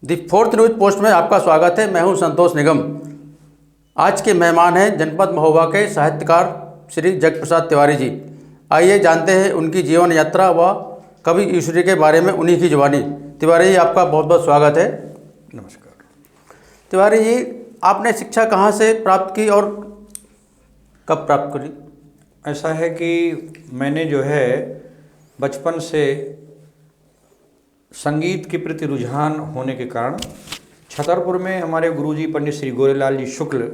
The fourth news post में आपका स्वागत है। मैं हूं संतोष निगम। आज के मेहमान हैं जनपद महोबा के साहित्यकार श्री जगप्रसाद तिवारी जी। आइए जानते हैं उनकी जीवन यात्रा व कवि ईश्वरी के बारे में उन्हीं की जुबानी। तिवारी जी, आपका बहुत बहुत स्वागत है। नमस्कार। तिवारी जी, आपने शिक्षा कहाँ से प्राप्त की और कब प्राप्त करी? ऐसा है कि मैंने जो है बचपन से संगीत के प्रति रुझान होने के कारण छतरपुर में हमारे गुरुजी पंडित श्री गोरेलाल जी शुक्ल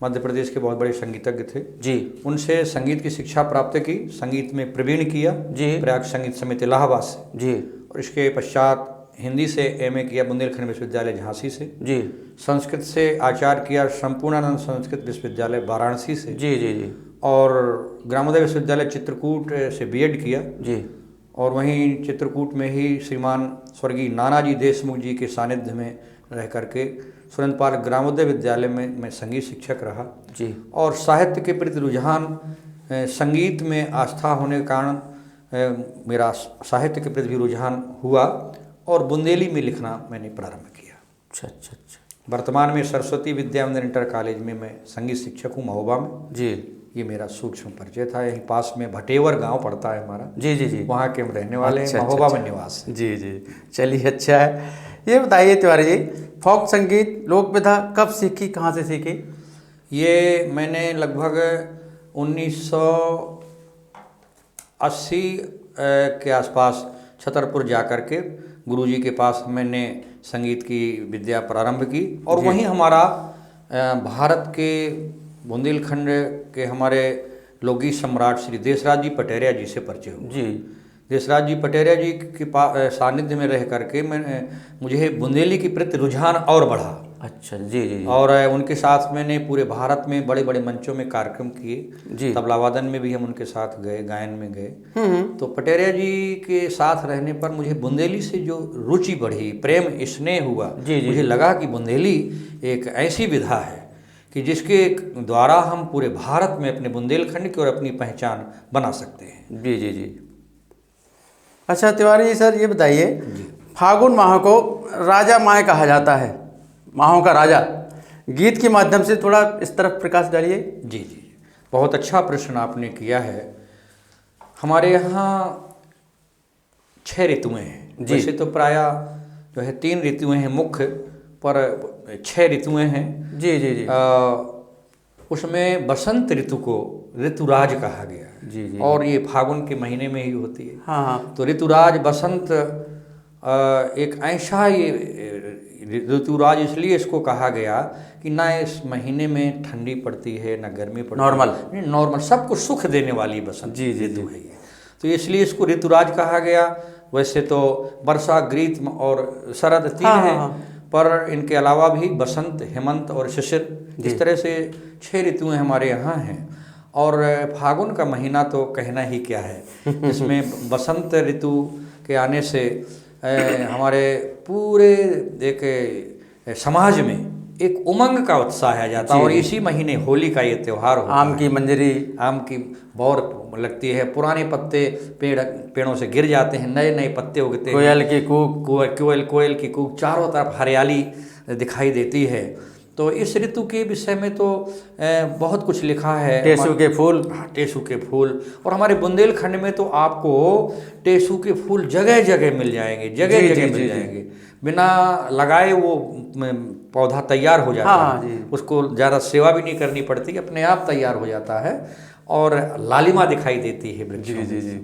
मध्य प्रदेश के बहुत बड़े संगीतज्ञ थे जी। उनसे संगीत की शिक्षा प्राप्त की, संगीत में प्रवीण किया जी। प्रयाग संगीत समिति इलाहाबाद से जी। और इसके पश्चात हिंदी से एमए किया बुंदेलखंड विश्वविद्यालय झांसी से जी। संस्कृत से आचार्य किया संपूर्णानंद संस्कृत विश्वविद्यालय वाराणसी से जी। जी। जी। और ग्रामोदय विश्वविद्यालय चित्रकूट से बीएड किया जी। और वहीं चित्रकूट में ही श्रीमान स्वर्गीय नानाजी देशमुख जी के सानिध्य में रह करके सुरेंद्रपाल ग्रामोदय विद्यालय में मैं संगीत शिक्षक रहा जी। और साहित्य के प्रति रुझान, संगीत में आस्था होने के कारण मेरा साहित्य के प्रति भी रुझान हुआ और बुंदेली में लिखना मैंने प्रारंभ किया। अच्छा अच्छा अच्छा। वर्तमान में सरस्वती विद्या मंदिर इंटर कॉलेज में मैं संगीत शिक्षक हूँ महोबा में। जी। ये मेरा सूक्ष्म परिचय था। यहीं पास में भटेवर गांव पड़ता है हमारा। जी। जी। जी। वहाँ के हम रहने वाले हैं, महोबा में निवास है। जी जी, चलिए अच्छा है। ये बताइए तिवारी जी, फोक संगीत लोक विधा कब सीखी, कहाँ से सीखी? ये मैंने लगभग 1980 के आसपास छतरपुर जा कर के गुरुजी के पास मैंने संगीत की विद्या प्रारंभ की और वहीं हमारा भारत के बुंदेलखंड के हमारे लोकगीत सम्राट श्री देशराज जी पटेरिया जी से परिचय हुआ। जी। देशराज जी पटेरिया जी के सानिध्य में रह करके मुझे बुंदेली के प्रति रुझान और बढ़ा। अच्छा। जी जी। और उनके साथ मैंने पूरे भारत में बड़े बड़े मंचों में कार्यक्रम किए जी। तबला वादन में भी हम उनके साथ गए, गायन में गए। तो पटेरिया जी के साथ रहने पर मुझे बुंदेली से जो रुचि बढ़ी, प्रेम स्नेह हुआ। जी। मुझे लगा कि बुंदेली एक ऐसी विधा है कि जिसके द्वारा हम पूरे भारत में अपने बुंदेलखंड की और अपनी पहचान बना सकते हैं। जी जी जी। अच्छा तिवारी जी, सर ये बताइए, फागुन माह को राजा माह कहा जाता है, माहों का राजा। गीत के माध्यम से थोड़ा इस तरफ प्रकाश डालिए। जी जी, बहुत अच्छा प्रश्न आपने किया है। हमारे यहाँ 6 ऋतुएं हैं। वैसे तो प्रायः जो है 3 ऋतुएं हैं मुख्य, पर 6 ऋतुएं हैं। जी जी जी। उसमें बसंत ऋतु को ऋतुराज कहा गया है। जी जी। और ये फागुन के महीने में ही होती है। हाँ हाँ। तो ऋतुराज बसंत एक ऐसा ये ऋतुराज इसलिए इसको कहा गया कि ना इस महीने में ठंडी पड़ती है ना गर्मी पड़ती है, नॉर्मल सबको सुख देने वाली बसंत ऋतु है ये। तो इसलिए इसको ऋतुराज कहा गया। वैसे तो वर्षा, ग्रीष्म और शरद 3 हैं, पर इनके अलावा भी बसंत, हेमंत और शिशिर, इस तरह से 6 ऋतुएं हमारे यहाँ हैं। और फागुन का महीना तो कहना ही क्या है, जिसमें बसंत ऋतु के आने से हमारे पूरे एक समाज में एक उमंग का उत्साह आ जाता है। और इसी महीने होली का ये त्यौहार होता है। आम की मंजरी, आम की बौर लगती है, पुराने पत्ते पेड़ों से गिर जाते हैं, नए नए पत्ते उगते हैं, कोयल की कूक, कोयल की कूक, चारों तरफ हरियाली दिखाई देती है। तो इस ऋतु के विषय में तो बहुत कुछ लिखा है। टेसू के फूल, टेसू के फूल, और हमारे बुंदेलखंड में तो आपको टेसू के फूल जगह जगह मिल जाएंगे, जगह जगह मिल जाएंगे। बिना लगाए वो पौधा तैयार हो जाता है। उसको ज़्यादा सेवा भी नहीं करनी पड़ती, अपने आप तैयार हो जाता है और लालिमा दिखाई देती है वृक्षों में। जी जी।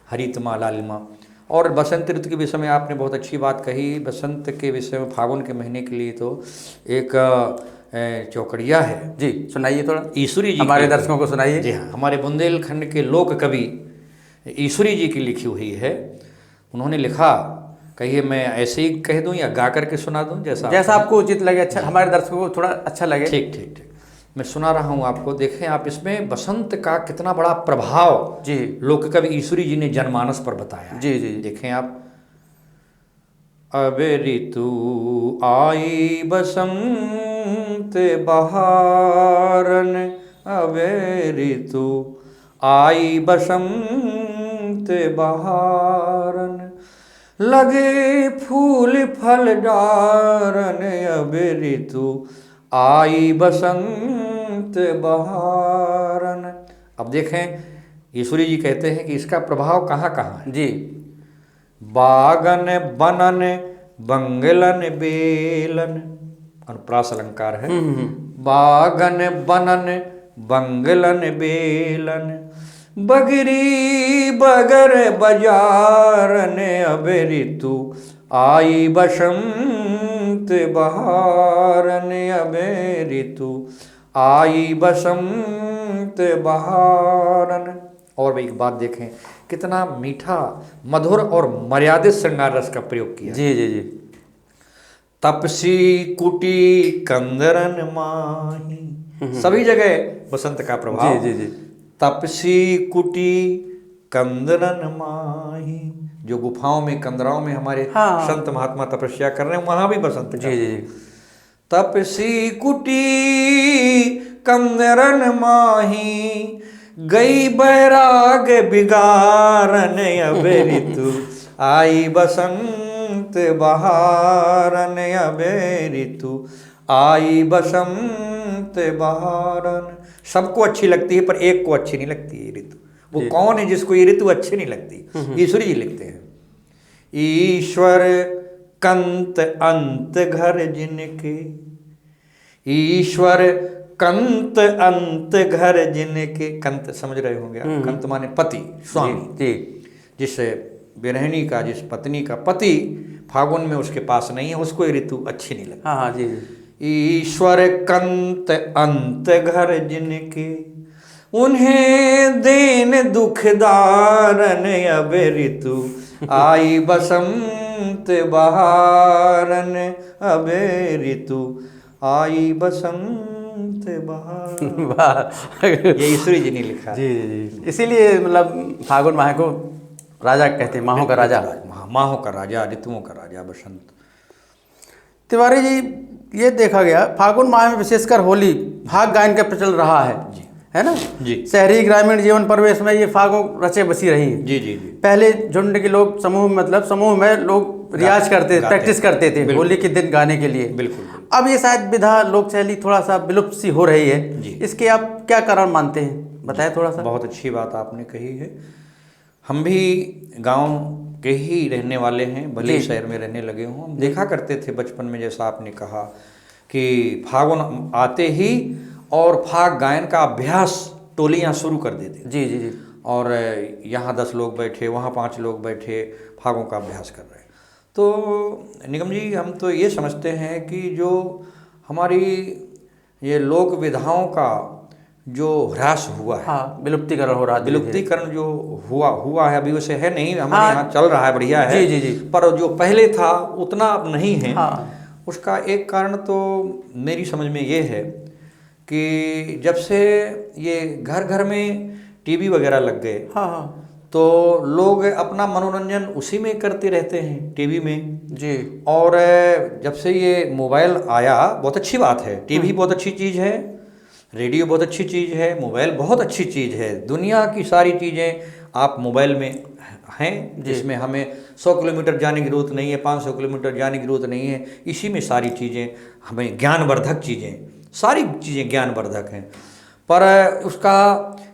हरितमा, लालिमा। और बसंत ऋतु के विषय में आपने बहुत अच्छी बात कही। बसंत के विषय में फागुन के महीने के लिए तो एक चौकड़िया है। जी सुनाइए थोड़ा, ईश्वरी जी हमारे दर्शकों को सुनाइए। जी हाँ, हमारे बुंदेलखंड के लोक कवि ईश्वरी जी की लिखी हुई है। उन्होंने लिखा, कहिए मैं ऐसे ही कह दूं या गा करके सुना दूं, जैसा आपको उचित लगे, अच्छा हमारे दर्शकों को थोड़ा अच्छा लगे। ठीक ठीक ठीक, मैं सुना रहा हूँ आपको। देखें आप, इसमें बसंत का कितना बड़ा प्रभाव जी लोक कवि ईश्वरी जी ने जनमानस पर बताया है। जी जी। देखें आप, अब ऋतु आई बसंत बहारन, अब ऋतु आई बसंत बहारन, लगे फूल फल डारन, अब ऋतु आई बसंत बहारन। अब देखें ईश्वरी जी कहते हैं कि इसका प्रभाव कहाँ कहाँ है। जी। बागन बनन बंगलन बेलन, अनुप्रास अलंकार है। बागन बनन बंगलन बेलन, बगरी बगर बजारन, अब ऋतु आई बसंत बहारन, अब ऋतु आई बसंत बहारन। और भाई एक बात देखें, कितना मीठा मधुर और मर्यादित श्रृंगार रस का प्रयोग किया। जी जी जी। तपसी कुटी कंदरन माही, सभी जगह बसंत का प्रभाव। जी जी जी। तपसी कुटी कंदरन माही, जो गुफाओं में कंदराओं में हमारे संत महात्मा तपस्या कर रहे हैं, वहां भी बसंत का। जी जी जी। तपसी कुटी कंदरन माही, गई बैराग बिगारन, अब ऋतु आई बसंत बहारन, अब ऋतु आई बसंत बहारन। सबको अच्छी लगती है पर एक को अच्छी नहीं लगती ये ऋतु। वो कौन है जिसको ये ऋतु अच्छी नहीं लगती? ईश्वरी जी लिखते हैं, ईश्वर कंत अंत घर जिनके, ईश्वर कंत अंत घर जिनके। कंत समझ रहे होंगे आप, कंत माने पति, स्वामी। जी। जिस विरहिणी का, जिस पत्नी का पति फागुन में उसके पास नहीं है, उसको ये ऋतु अच्छी नहीं लगती। हाँ जी जी। ईश्वर कंत अंत घर जिनके, उन्हें देन दुखदारन, अब ऋतु आई बसंत बहारन, अब ऋतु आई बसंत बहार। वाह। ये ईश्वरी जी ने लिखा। जी जी जी। इसीलिए मतलब फागुन माह को राजा कहते हैं, माहों का राजा। माहों का राजा, ऋतुओं का राजा बसंत। तिवारी जी, ये देखा गया फागुन माह में विशेषकर होली फाग गायन का प्रचलन रहा है जी। है ना जी। शहरी ग्रामीण जीवन परिवेश में ये फागुन रचे बसी रही है। जी जी जी। पहले झुंड के लोग समूह में लोग रियाज करते थे, प्रैक्टिस करते थे होली के दिन गाने के लिए। बिल्कुल। अब ये शायद विधा लोक शैली थोड़ा सा विलुप्त सी हो रही है जी। इसके आप क्या कारण मानते हैं, बताएं थोड़ा सा। बहुत अच्छी बात आपने कही है। हम भी गांव के ही रहने वाले हैं, भले ही शहर में रहने लगे हों। हम देखा करते थे बचपन में, जैसा आपने कहा कि फागुन आते ही और फाग गायन का अभ्यास टोलियां शुरू कर देते। जी जी जी। और यहाँ 10 लोग बैठे, वहाँ 5 लोग बैठे, फागों का अभ्यास कर रहे हैं। तो निगम जी, हम तो ये समझते हैं कि जो हमारी ये लोक विधाओं का जो ह्रास हुआ है, हाँ, विलुप्तीकरण हो रहा है, विलुप्तीकरण जो हुआ है, अभी वैसे है नहीं, हमारे यहाँ चल रहा है, बढ़िया है। जी जी जी। पर जो पहले था उतना अब नहीं है। हाँ। उसका एक कारण तो मेरी समझ में ये है कि जब से ये घर घर में टीवी वगैरह लग गए, हाँ हाँ, तो लोग अपना मनोरंजन उसी में करते रहते हैं, टीवी में। जी। और जब से ये मोबाइल आया, बहुत अच्छी बात है, टीवी बहुत अच्छी चीज़ है, रेडियो बहुत अच्छी चीज़ है, मोबाइल बहुत अच्छी चीज़ है। दुनिया की सारी चीज़ें आप मोबाइल में हैं, जिसमें हमें 100 किलोमीटर जाने की ज़रूरत नहीं है, 500 किलोमीटर जाने की ज़रूरत नहीं है। इसी में सारी चीज़ें हमें ज्ञानवर्धक चीज़ें, सारी चीज़ें ज्ञानवर्धक हैं। पर उसका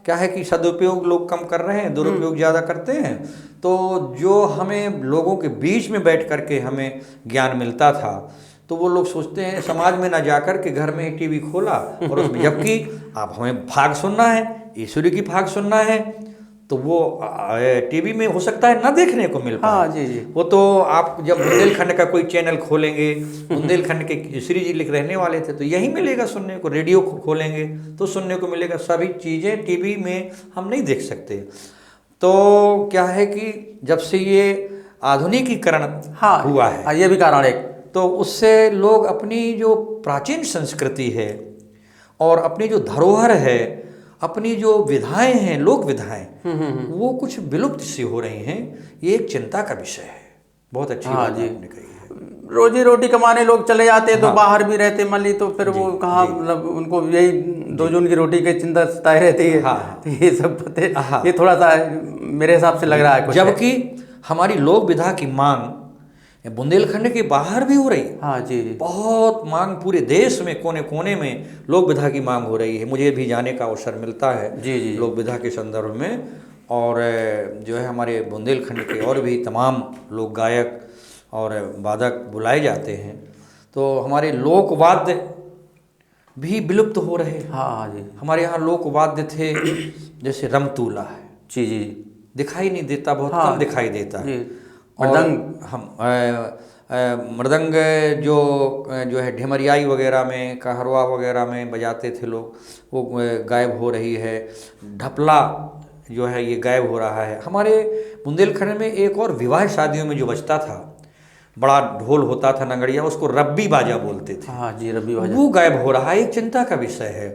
क्या है कि सदुपयोग लोग कम कर रहे हैं, दुरुपयोग ज़्यादा करते हैं। तो जो हमें लोगों के बीच में बैठ कर के हमें ज्ञान मिलता था, तो वो लोग सोचते हैं समाज में ना जाकर के घर में टीवी खोला और उसमें, जबकि आप हमें भाग सुनना है, ईश्वरी की भाग सुनना है, तो वो टीवी में हो सकता है ना देखने को मिल पाए। हाँ जी जी। वो तो आप जब बुंदेलखंड का कोई चैनल खोलेंगे, बुंदेलखंड के ईश्वरी जी लिख रहने वाले थे, तो यही मिलेगा सुनने को। रेडियो खोलेंगे तो सुनने को मिलेगा। सभी चीज़ें टीवी में हम नहीं देख सकते। तो क्या है कि जब से ये आधुनिकीकरण हुआ है, ये भी कारण एक, तो उससे लोग अपनी जो प्राचीन संस्कृति है और अपनी जो धरोहर है, अपनी जो विधाएं हैं, लोक विधाएं, वो कुछ विलुप्त सी हो रही हैं। ये एक चिंता का विषय है। बहुत अच्छी बात आपने कही है। रोजी रोटी कमाने लोग चले जाते तो बाहर भी रहते मान ली, तो फिर वो कहाँ, मतलब उनको यही 2 जून की रोटी की चिंता सताए रहती है। हाँ। ये सब ये थोड़ा सा मेरे हिसाब से लग रहा है कुछ। जबकि हमारी लोक विधा की मांग बुंदेलखंड के बाहर भी हो रही है। हाँ जी जी। बहुत मांग पूरे देश में कोने कोने में लोक विधा की मांग हो रही है। मुझे भी जाने का अवसर मिलता है जी जी। लोक विधा के संदर्भ में। और जो है हमारे बुंदेलखंड के और भी तमाम लोक गायक और वादक बुलाए जाते हैं। तो हमारे लोकवाद्य भी विलुप्त हो रहे हैं। हाँ हाँ जी। हमारे यहाँ लोकवाद्य थे जैसे रमतूला है, जी जी। दिखाई नहीं देता, बहुत हाँ कम दिखाई देता है। जी। और मृदंग, हम मृदंग जो है ढेमरियाई वगैरह में, कहरवा वगैरह में बजाते थे लोग, वो गायब हो रही है। ढपला जो है ये गायब हो रहा है। हमारे बुंदेलखंड में एक और विवाह शादियों में जो बजता था, बड़ा ढोल होता था नगड़िया, उसको रब्बी बाजा बोलते थे। हाँ जी, रब्बी बाजा, वो गायब हो रहा है, एक चिंता का विषय है।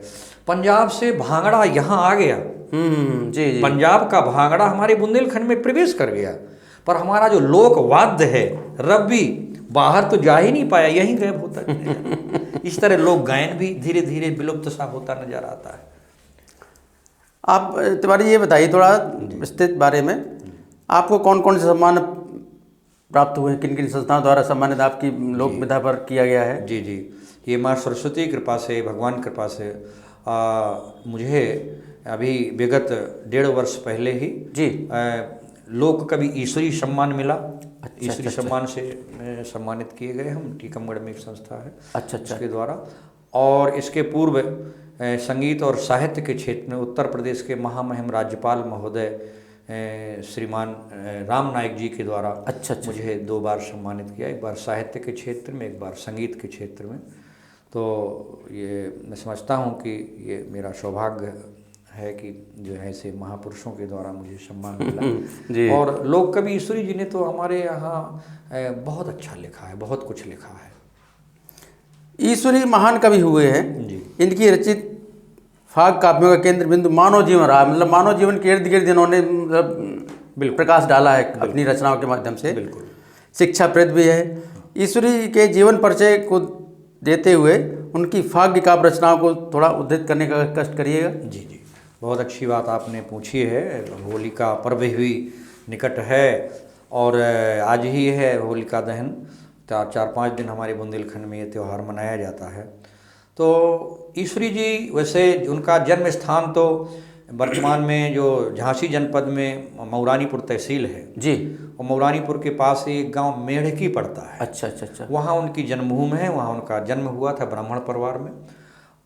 पंजाब से भांगड़ा यहाँ आ गया, जी जी। पंजाब का भांगड़ा हमारे बुंदेलखंड में प्रवेश कर गया, पर हमारा जो लोक वाद्य है रब्बी बाहर तो जा ही नहीं पाया, यहीं गायब होता है। इस तरह लोक गायन भी धीरे धीरे विलुप्त सा होता नजर आता है। आप तिवारी ये बताइए थोड़ा विस्तृत बारे में, आपको कौन कौन से सम्मान प्राप्त हुए हैं, किन किन संस्थाओं द्वारा सम्मानित आपकी लोक विधा पर किया गया है? जी जी, ये माँ सरस्वती कृपा से, भगवान कृपा से मुझे अभी विगत 1.5 वर्ष पहले ही जी लोक कवि ईश्वरी सम्मान मिला। अच्छा, ईश्वरी अच्छा, सम्मान से सम्मानित किए गए हम, टीकमगढ़ में एक संस्था है अच्छा अच्छा इसके द्वारा। और इसके पूर्व संगीत और साहित्य के क्षेत्र में उत्तर प्रदेश के महामहिम राज्यपाल महोदय श्रीमान राम नाईक जी के द्वारा अच्छा अच्छा मुझे 2 बार सम्मानित किया, एक बार साहित्य के क्षेत्र में, एक बार संगीत के क्षेत्र में। तो ये मैं समझता हूँ कि ये मेरा सौभाग्य है कि जो है ऐसे महापुरुषों के द्वारा मुझे सम्मान मिला। जी। और लोक कवि ईश्वरी जी ने तो हमारे यहाँ बहुत अच्छा लिखा है, बहुत कुछ लिखा है। ईश्वरी महान कवि हुए हैं जी। इनकी रचित फाग काव्यों का केंद्र बिंदु मानव जीवन रहा, मतलब मानव जीवन के इर्द गिर्द इन्होंने मतलब प्रकाश डाला है अपनी रचनाओं के माध्यम से। बिल्कुल। शिक्षाप्रद भी है। ईश्वरी के जीवन परिचय को देते हुए उनकी फाग काव्य रचनाओं को थोड़ा उद्धृत करने का कष्ट करिएगा। जी जी, बहुत अच्छी बात आपने पूछी है। होलिका पर्व भी निकट है और आज ही है होलिका दहन। 4-5 दिन हमारे बुंदेलखंड में ये त्यौहार मनाया जाता है। तो ईश्वरी जी वैसे उनका जन्म स्थान तो वर्तमान में जो झांसी जनपद में मऊरानीपुर तहसील है जी, और मऊरानीपुर के पास एक गांव मेढ़की पड़ता है। अच्छा अच्छा अच्छा। वहाँ उनकी जन्मभूमि है, वहाँ उनका जन्म हुआ था ब्राह्मण परिवार में।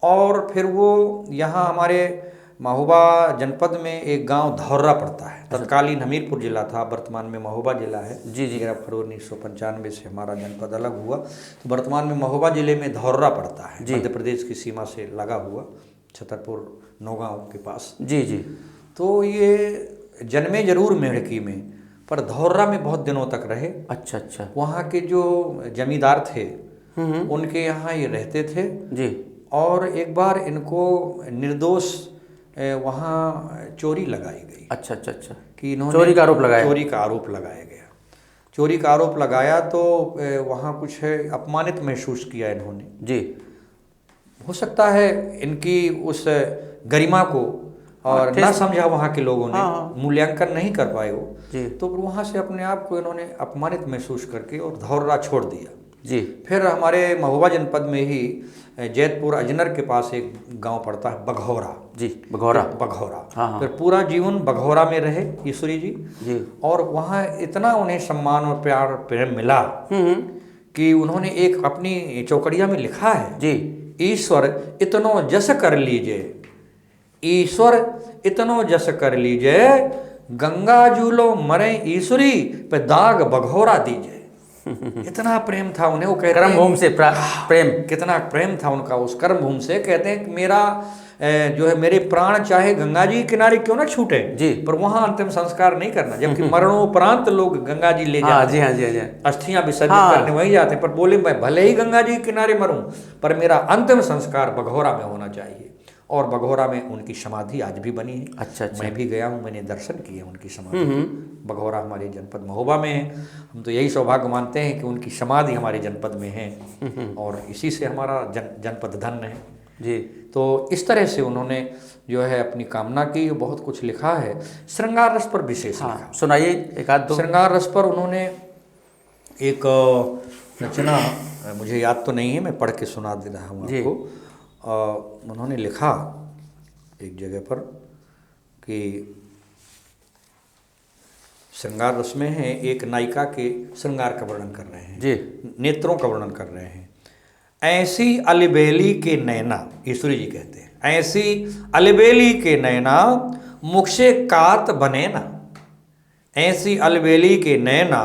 और फिर वो यहाँ हमारे महोबा जनपद में एक गांव धौर्रा पड़ता है, तत्कालीन हमीरपुर जिला था, वर्तमान में महोबा जिला है। जी जी। 11 फरवरी 1995 से हमारा जनपद अलग हुआ, तो वर्तमान में महोबा जिले में धौर्रा पड़ता है, मध्य प्रदेश की सीमा से लगा हुआ, छतरपुर नौगांव के पास। जी जी। तो ये जन्मे जरूर मेढ़की में, पर धौर्रा में बहुत दिनों तक रहे। अच्छा अच्छा। वहाँ के जो जमींदार थे उनके यहाँ ये रहते थे जी। और एक बार इनको निर्दोष वहाँ चोरी लगाई गई। अच्छा अच्छा अच्छा। कि इन्होंने चोरी का आरोप लगाया। चोरी का आरोप लगाया गया। चोरी का आरोप लगाया तो वहाँ कुछ अपमानित महसूस किया इन्होंने। जी। हो सकता है इनकी उस गरिमा को और ना समझा वहाँ के लोगों ने, मूल्यांकन नहीं कर पाए वो, तो वहाँ से अपने आप को इन्होंने अपमानित महसूस करके और धौर्रा छोड़ दिया। जी। फिर हमारे महोबा जनपद में ही जैतपुर अजनर के पास एक गांव पड़ता है बघौरा। जी, बघौरा। बघौरा। फिर पूरा जीवन बघौरा में रहे ईश्वरी जी। और वहाँ इतना उन्हें सम्मान और प्यार प्रेम मिला कि उन्होंने एक अपनी चौकड़िया में लिखा है जी, ईश्वर इतनो जस कर लीजिए, ईश्वर इतनो जस कर लीजिए, गंगा जूलो मरे ईश्वरी पे दाग बघौरा दीजिए। इतना प्रेम था उन्हें, वो कहते हैं कर्म भूमि से प्रेम, कितना प्रेम था उनका उस कर्म भूमि से। कहते हैं कि मेरा जो है मेरे प्राण चाहे गंगा जी किनारे क्यों ना छूटे जी, पर वहां अंतिम संस्कार नहीं करना, जबकि मरणोपरांत लोग गंगा जी ले जाते हैं, अस्थियां विसर्जित करने वहीं जाते हैं, पर बोले मैं भले ही गंगा जी किनारे मरूं पर मेरा अंतिम संस्कार बघौरा में होना चाहिए। और बघौरा में उनकी समाधि आज भी बनी है। अच्छा अच्छा। मैं भी गया हूँ, मैंने दर्शन किए उनकी समाधि। बघौरा हमारे जनपद महोबा में है। हम तो यही सौभाग्य मानते हैं कि उनकी समाधि हमारे जनपद में है और इसी से हमारा जनपद धन्य है। जी। तो इस तरह से उन्होंने जो है अपनी कामना की, बहुत कुछ लिखा है। श्रृंगार रस पर विशेष लिखा। सुनाइए एक आध दो। श्रृंगार रस पर उन्होंने एक रचना, मुझे याद तो नहीं है, मैं पढ़ के सुना दे रहा हूँ आपको। उन्होंने लिखा एक जगह पर कि श्रृंगार रस में है, एक नायिका के श्रृंगार का वर्णन कर रहे हैं जी, नेत्रों का वर्णन कर रहे हैं। ऐसी अलबेली के नैना, ईश्वरी जी कहते हैं, ऐसी अलबेली के नैना मुख से कात बने ना, ऐसी अलबेली के नैना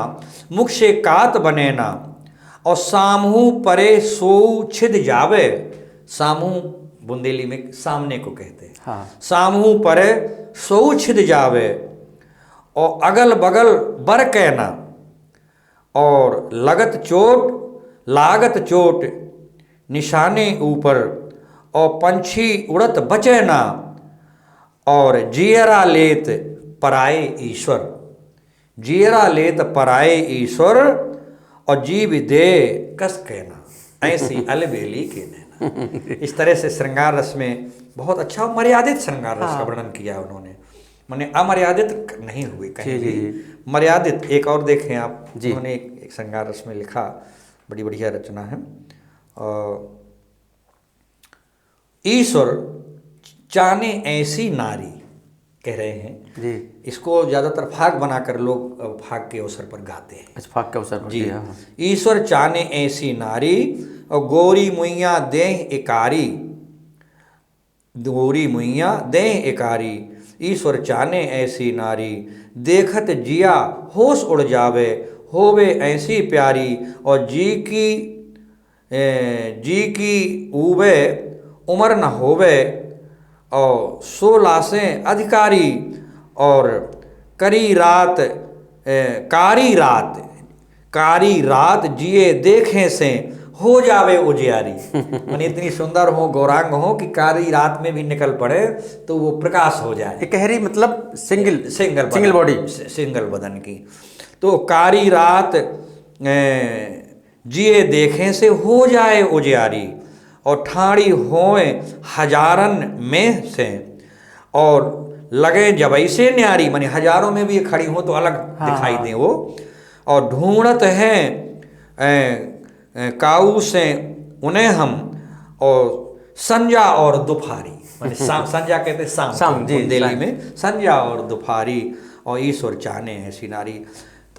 मुख से कात बने ना, और सामहू परे सो छिद जावे। सामहू बुंदेली में सामने को कहते हैं। हाँ। सामहू परे सो छिद जावे, और अगल बगल बर कहना, और लागत चोट निशाने ऊपर, और पंछी उड़त बचे ना, और जियरा लेत पराए ईश्वर, जियरा लेत पराए ईश्वर, और जीव दे कस कहना, ऐसी अलबेली के नैना। इस तरह से श्रृंगार रस में बहुत अच्छा मर्यादित श्रृंगार रस का वर्णन किया उन्होंने, माने अमर्यादित नहीं हुए कहीं भी, मर्यादित। एक और देखें आप, उन्होंने एक श्रृंगार रस में लिखा, बड़ी बढ़िया रचना है। ईश्वर चाने ऐसी नारी, कह रहे हैं जी। इसको ज़्यादातर फाग बनाकर लोग फाग के अवसर पर गाते हैं। अच्छा, फाग के अवसर पर जी। हाँ। ईश्वर चाने ऐसी नारी, और गोरी मुइया देह एकारी, गोरी मुइया देह एकारी, ईश्वर चाने ऐसी नारी, देखत जिया होश उड़ जावे, होवे ऐसी प्यारी, और जी की ऊबे उम्र न होवे, और 16 अधिकारी, और कारी रात जिए देखें से हो जावे उजियारी। माने इतनी सुंदर हो, गौरांग हो कि कारी रात में भी निकल पड़े तो वो प्रकाश हो जाए। एकहरी मतलब सिंगल बॉडी, सिंगल बदन की। तो कारी रात जिए देखें से हो जाए उजियारी, और ठाड़ी होए हजारन में से, और लगे जब ऐसे न्यारी, माने हजारों में भी ये खड़ी हो तो अलग दिखाई दें वो, और ढूंढत हैं काऊ से उन्हें हम, और संजा और दोपहरी, माने संजा कहते हैं शाम बुंदेली में, संजा और दोपहरी, और ईश्वर चाहने ऐसी नारी।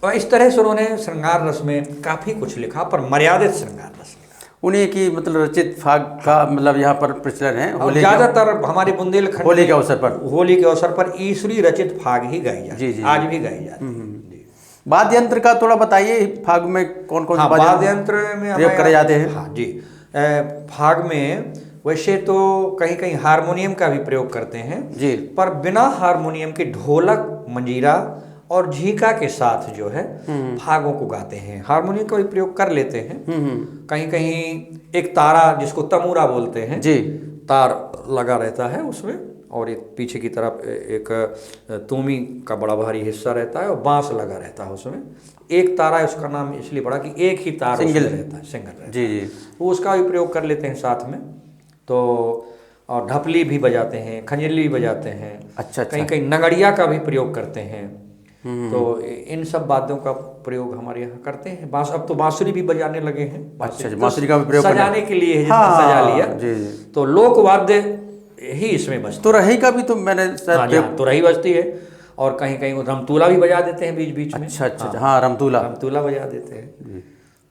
तो इस तरह से उन्होंने श्रृंगार रस में काफ़ी कुछ लिखा, पर मर्यादित श्रृंगार रस लिखा। उन्हीं की मतलब रचित फाग का मतलब यहाँ पर प्रचलन है। ज़्यादातर हमारे बुंदेलखंड होली के अवसर पर, होली के अवसर पर ईश्वरी रचित फाग ही गाई जाती है। आज भी गाई जाती है। वाद्य यंत्र का थोड़ा बताइए, फाग में कौन कौन से वाद्य यंत्र में प्रयोग करे जाते हैं? हाँ जी, फाग में वैसे तो कहीं कहीं हारमोनियम का भी प्रयोग करते हैं जी, पर बिना हारमोनियम के ढोलक, मंजीरा और झीका के साथ जो है फागों को गाते हैं। हारमोनियम का भी प्रयोग कर लेते हैं। कहीं कहीं एक तारा, जिसको तमूरा बोलते हैं जी, तार लगा रहता है उसमें, और एक पीछे की तरफ एक तूमी का बड़ा भारी हिस्सा रहता है, और बांस लगा रहता है उसमें। एक तारा है, उसका नाम इसलिए पड़ा कि एक ही तार सिंगल रहता है, सिंगल रहता है जी जी। वो उसका भी प्रयोग कर लेते हैं साथ में। तो और ढपली भी बजाते हैं, खंजली भी बजाते हैं। अच्छा। कहीं कहीं नगड़िया का भी प्रयोग करते हैं। तो इन सब वाद्यों का प्रयोग हमारे यहाँ करते हैं। अब तो बांसुरी भी बजाने लगे हैं। अच्छा, बांसुरी का भी प्रयोग सजाने के लिए सजा लिया जी जी। तो लोक वाद्य ही इसमें बजता। तुरही का भी तो मैंने तुरही बजती है, और कहीं कहीं रमतूला भी बजा देते हैं बीच बीच में। अच्छा, हाँ, रमतूला बजा देते हैं।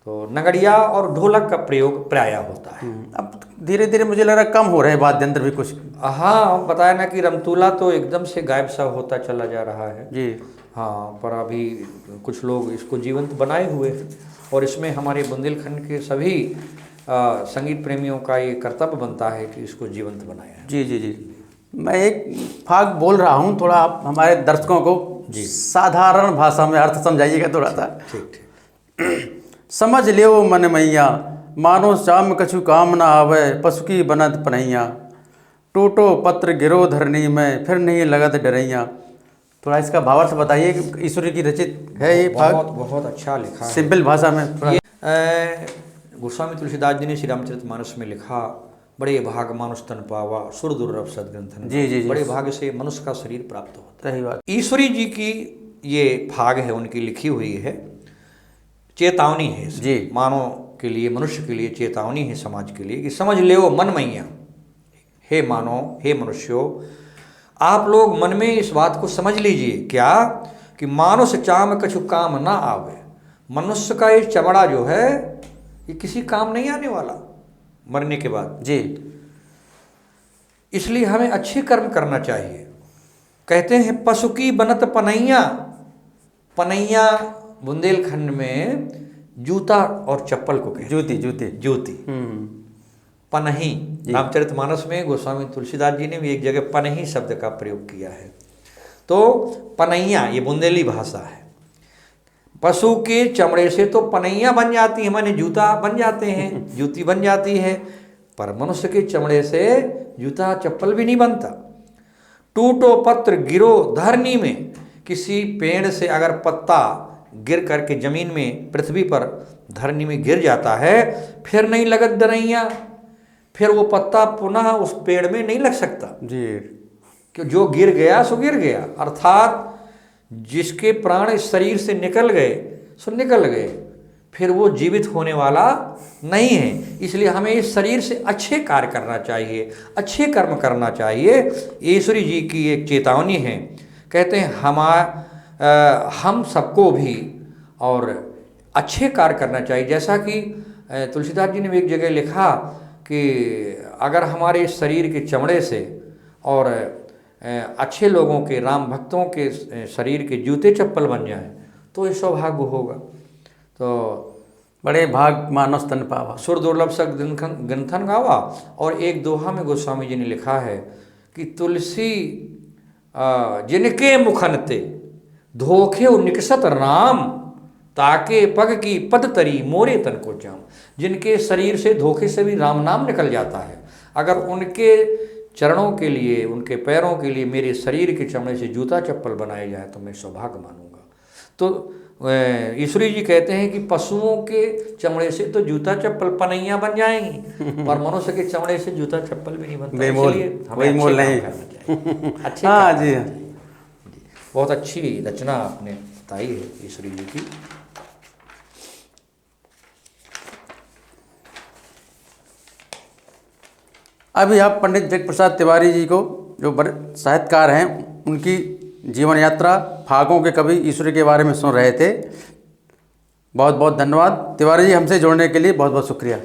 तो नगड़िया और ढोलक का प्रयोग प्रायः होता है। अब धीरे धीरे मुझे लग रहा है कम हो रहे हैं वाद्य यंत्र भी कुछ। हाँ, बताया ना कि रमतूला तो एकदम से गायब सा होता चला जा रहा है जी। हाँ, पर अभी कुछ लोग इसको जीवंत बनाए हुए हैं, और इसमें हमारे बुंदेलखंड के सभी संगीत प्रेमियों का ये कर्तव्य बनता है कि इसको जीवंत बनाया है। जी जी जी। मैं एक फाग बोल रहा हूँ, थोड़ा आप हमारे दर्शकों को जी साधारण भाषा में अर्थ समझाइएगा थोड़ा सा। ठीक। समझ लियो मन मैया, मानो शाम कछु काम न आवे, पशु की बनत पनैया, टूटो पत्र गिरो धरनी में, फिर नहीं लगत डरैया। थोड़ा इसका भावार्थ बताइए। ईश्वरी की रचित है ये फाग, बहुत अच्छा लिखा है, सिंपल भाषा में। गोस्वामी तुलसीदास जी ने श्री रामचरितमानस में लिखा, बड़े भाग मानुष तन पावा सुर दुर्लभ सद्ग्रंथन। जी जी जी, बड़े भाग से मनुष्य का शरीर प्राप्त होता सही बात। है। ईश्वरी जी की ये भाग है, उनकी लिखी हुई है, चेतावनी है जी। मानव के लिए, मनुष्य के लिए चेतावनी है, समाज के लिए कि समझ ले मन मैया। हे मानव, हे मनुष्यों, आप लोग मन में इस बात को समझ लीजिए क्या कि मानुष चाम कछु काम ना आवे। मनुष्य का ये चमड़ा जो है ये किसी काम नहीं आने वाला मरने के बाद जी। इसलिए हमें अच्छे कर्म करना चाहिए। कहते हैं पशु की बनत पनैया। पनैया बुंदेलखंड में जूता और चप्पल को कहते जूती जूती जूती पनही। रामचरितमानस में गोस्वामी तुलसीदास जी ने भी एक जगह पनही शब्द का प्रयोग किया है। तो पनैया ये बुंदेली भाषा है। पशु के चमड़े से तो पनैया बन जाती है, माने जूता बन जाते हैं, जूती बन जाती है, पर मनुष्य के चमड़े से जूता चप्पल भी नहीं बनता। टूटो पत्र गिरो धरनी में, किसी पेड़ से अगर पत्ता गिर करके जमीन में पृथ्वी पर धरनी में गिर जाता है, फिर नहीं लगत डरैया, फिर वो पत्ता पुनः उस पेड़ में नहीं लग सकता जी। कि जो गिर गया सो गिर गया। अर्थात जिसके प्राण इस शरीर से निकल गए सो निकल गए, फिर वो जीवित होने वाला नहीं है। इसलिए हमें इस शरीर से अच्छे कार्य करना चाहिए, अच्छे कर्म करना चाहिए। ईश्वरी जी की एक चेतावनी है। कहते हैं हम सबको भी और अच्छे कार्य करना चाहिए। जैसा कि तुलसीदास जी ने भी एक जगह लिखा कि अगर हमारे इस शरीर के चमड़े से और अच्छे लोगों के, राम भक्तों के शरीर के जूते चप्पल बन जाएं तो ये सौभाग्य होगा। तो बड़े भाग मानस तन पावा सुर दुर्लभ सक ग्रंथन गावा। और एक दोहा में गोस्वामी जी ने लिखा है कि तुलसी जिनके मुखनते धोखे निकसत राम, ताके पग की पद तरी मोरे तन को जाम। जिनके शरीर से धोखे से भी राम नाम निकल जाता है, अगर उनके चरणों के लिए, उनके पैरों के लिए मेरे शरीर के चमड़े से जूता चप्पल बनाए जाए तो मैं सौभाग्य मानूंगा। तो ईश्वरी जी कहते हैं कि पशुओं के चमड़े से तो जूता चप्पल पनैया बन जाएंगी, पर मनुष्य के चमड़े से जूता चप्पल भी नहीं बनता। इसलिए हमें मोल नहीं अच्छे हाँ जी। बहुत अच्छी रचना आपने बताई है ईश्वरी जी की। अभी आप पंडित जगप्रसाद तिवारी जी को, जो बड़े साहित्यकार हैं, उनकी जीवन यात्रा, फागों के कवि ईश्वरी के बारे में सुन रहे थे। बहुत बहुत धन्यवाद तिवारी जी, हमसे जुड़ने के लिए बहुत बहुत शुक्रिया।